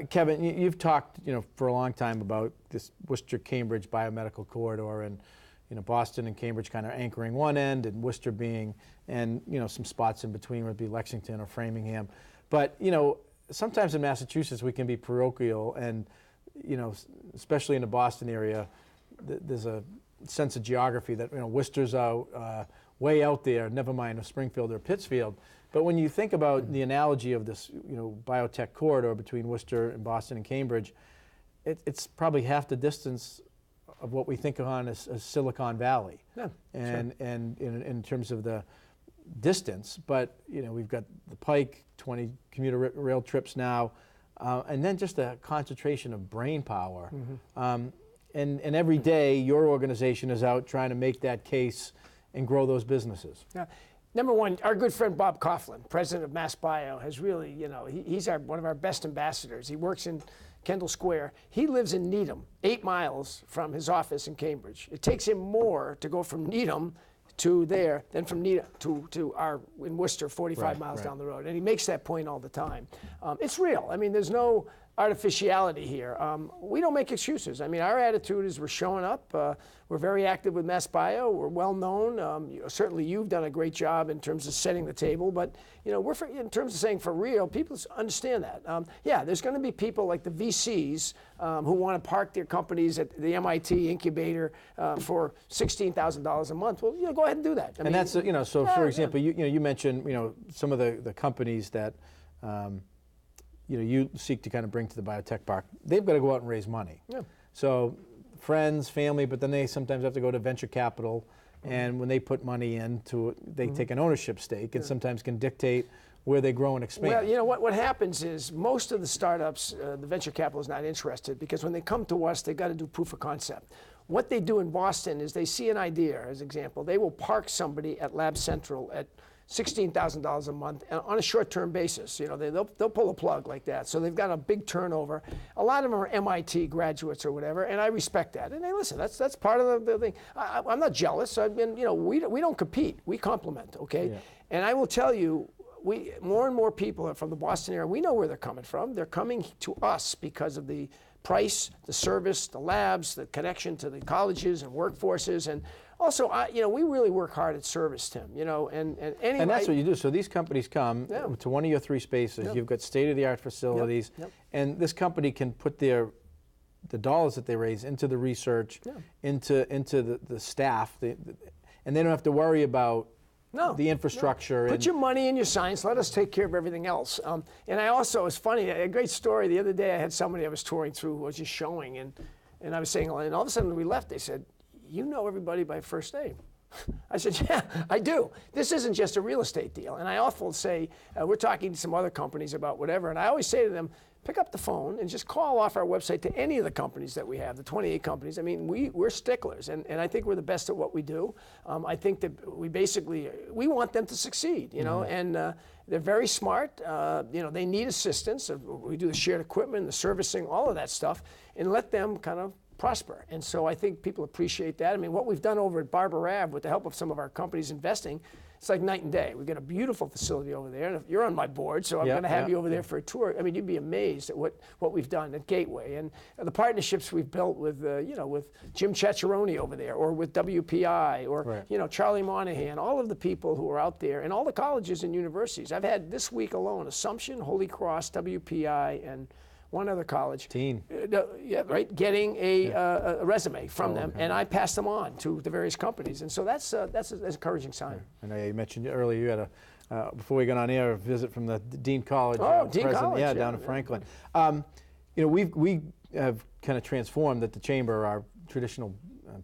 Kevin, you've talked, for a long time about this Worcester-Cambridge biomedical corridor, and Boston and Cambridge kind of anchoring one end, and Worcester being, and some spots in between would be Lexington or Framingham. But sometimes in Massachusetts we can be parochial, and especially in the Boston area, there's a sense of geography that Worcester's way out there, never mind a Springfield or Pittsfield. But when you think about the analogy of this biotech corridor between Worcester and Boston and Cambridge, it's probably half the distance of what we think on as Silicon Valley. Yeah, and in terms of the distance, but we've got the Pike, 20 commuter rail trips now, and then just a concentration of brain power. And every day your organization is out trying to make that case and grow those businesses. Yeah. Number one, our good friend Bob Coughlin, president of MassBio, has really, he's one of our best ambassadors. He works in Kendall Square. He lives in Needham, 8 miles from his office in Cambridge. It takes him more to go from Needham to there than from Needham to our in Worcester, 45 miles down the road. And he makes that point all the time. It's real. I mean, there's no artificiality here. We don't make excuses. I mean, our attitude is we're showing up. We're very active with MassBio. We're well known. Certainly you've done a great job in terms of setting the table, but in terms of saying for real, people understand that. Yeah, there's going to be people like the VCs who want to park their companies at the MIT incubator for $16,000 a month. Well, go ahead and do that. I mean, that's so for example, you mentioned some of the companies that you seek to kind of bring to the biotech park. They've got to go out and raise money. Yeah. So friends, family, but then they sometimes have to go to venture capital, and when they put money into, they take an ownership stake, and sometimes can dictate where they grow and expand. Well, what happens is most of the startups, the venture capital is not interested, because when they come to us, they've got to do proof of concept. What they do in Boston is they see an idea, as an example. They will park somebody at Lab Central at $16,000 a month on a short-term basis. They'll pull a plug like that. So they've got a big turnover. A lot of them are MIT graduates or whatever, and I respect that. And hey, listen, that's part of the thing. I'm not jealous. I mean, we don't compete. We complement, okay? Yeah. And I will tell you, more and more people from the Boston area, we know where they're coming from. They're coming to us because of the price, the service, the labs, the connection to the colleges and workforces, and also, we really work hard at service, Tim. And that's what you do. So these companies come to one of your 3 spaces. You've got state-of-the-art facilities, and this company can put the dollars that they raise into the research, into the staff, and they don't have to worry about the infrastructure. Put your money in your science. Let us take care of everything else. And I also, it's funny, a great story. The other day I had somebody I was touring through who was just showing, and I was saying, and all of a sudden when we left, they said, "You know everybody by first name." I said, "Yeah, I do. This isn't just a real estate deal." And I often say, we're talking to some other companies about whatever, and I always say to them, pick up the phone and just call off our website to any of the companies that we have, the 28 companies. I mean, we're sticklers, and I think we're the best at what we do. I think that we want them to succeed, and they're very smart. They need assistance. We do the shared equipment, the servicing, all of that stuff, and let them kind of prosper. And so I think people appreciate that. I mean, what we've done over at Barber Ave with the help of some of our companies investing, it's like night and day. We've got a beautiful facility over there. And you're on my board, so I'm going to have you over there for a tour. I mean, you'd be amazed at what we've done at Gateway, and the partnerships we've built with, with Jim Ceccaroni over there, or with WPI, or, Charlie Monahan, all of the people who are out there, and all the colleges and universities. I've had this week alone, Assumption, Holy Cross, WPI, and one other college. Getting a resume from them, and I pass them on to the various companies, and so that's an encouraging sign. I know you mentioned earlier you had before we got on air, a visit from the Dean College. Dean College, down in Franklin. We have kind of transformed at the Chamber our traditional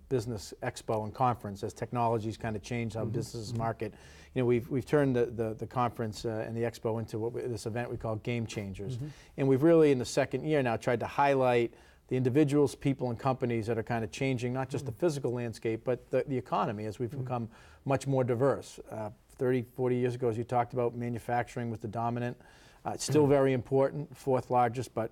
business expo and conference as technologies kind of change how businesses market. We've turned the conference and the expo into this event we call Game Changers. And we've really, in the second year now, tried to highlight the individuals, people, and companies that are kind of changing not just the physical landscape, but the economy as we've become much more diverse. 30, 40 years ago, as you talked about, manufacturing was the dominant. It's still very important, 4th largest, but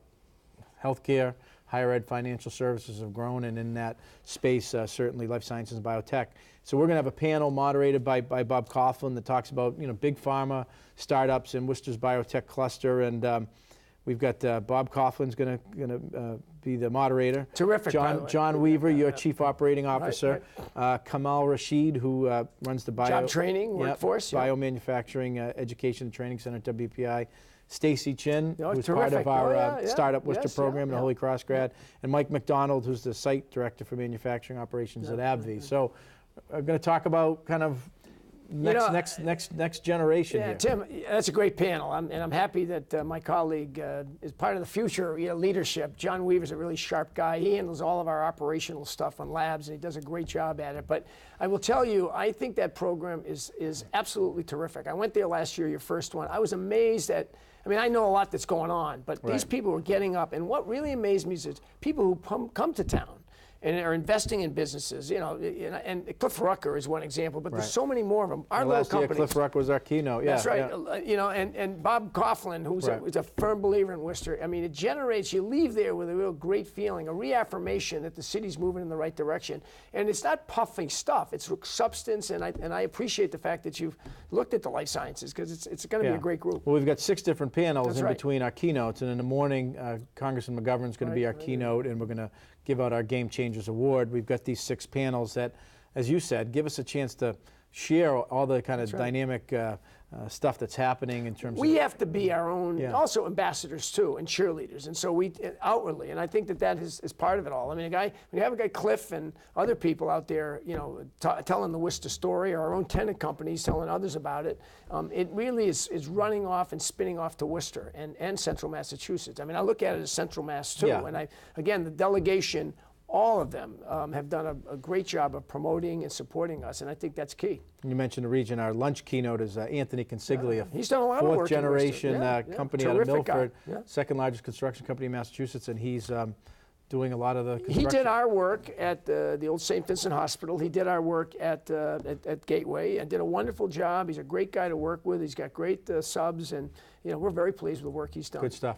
healthcare, higher ed, financial services have grown, and in that space, certainly life sciences and biotech. So we're going to have a panel moderated by Bob Coughlin that talks about big pharma, startups, and Worcester's biotech cluster, and We've got Bob Coughlin's going to be the moderator. Terrific, by the way. John Weaver, your Chief Operating Officer. right. Kamal Rashid, who runs the Job training workforce. Yeah. Biomanufacturing Education and Training Center at WPI. Stacy Chin, Oh, who's part terrific. of our Oh, yeah. Startup Worcester Yes, program and yeah. a Holy Cross grad. And Mike McDonald, who's the Site Director for Manufacturing Operations at AbbVie. So I'm going to talk about kind of next generation Yeah, here. Tim, that's a great panel, and I'm happy that my colleague is part of the future leadership. John Weaver's a really sharp guy. He handles all of our operational stuff on labs, and he does a great job at it. But I will tell you, I think that program is absolutely terrific. I went there last year, your first one. I was amazed at. I mean, I know a lot that's going on, but these people were getting up, and what really amazed me is people who come to town and are investing in businesses, and Cliff Rucker is one example, but there's so many more of them. Our little Last year, companies. Cliff Rucker was our keynote. Yeah, That's right. yeah. And Bob Coughlin, who's a firm believer in Worcester. I mean, it generates, you leave there with a real great feeling, a reaffirmation that the city's moving in the right direction. And it's not puffing stuff, it's substance, and I appreciate the fact that you've looked at the life sciences, because it's going to be a great group. Well, we've got 6 different panels That's in right. between our keynotes, and in the morning, Congressman McGovern's going to be our keynote, and we're going to give out our Game Changers Award. We've got these 6 panels that, as you said, give us a chance to share all the kind of dynamic stuff that's happening in terms We of... have to be our own, also ambassadors too, and cheerleaders, and so we outwardly, and I think that is part of it all. I mean, when you have a guy Cliff and other people out there, telling the Worcester story, or our own tenant companies telling others about it, it really is running off and spinning off to Worcester and Central Massachusetts. I mean, I look at it as Central Mass too, and again, the delegation, all of them have done a great job of promoting and supporting us, and I think that's key. You mentioned the region. Our lunch keynote is Anthony Consigli, He's done a lot of work in Worcester. fourth-generation company out of Terrific guy. Milford, second largest construction company in Massachusetts, and he's doing a lot of the construction. He did our work at the old St. Vincent Hospital. He did our work at Gateway and did a wonderful job. He's a great guy to work with. He's got great subs, and we're very pleased with the work he's done. Good stuff.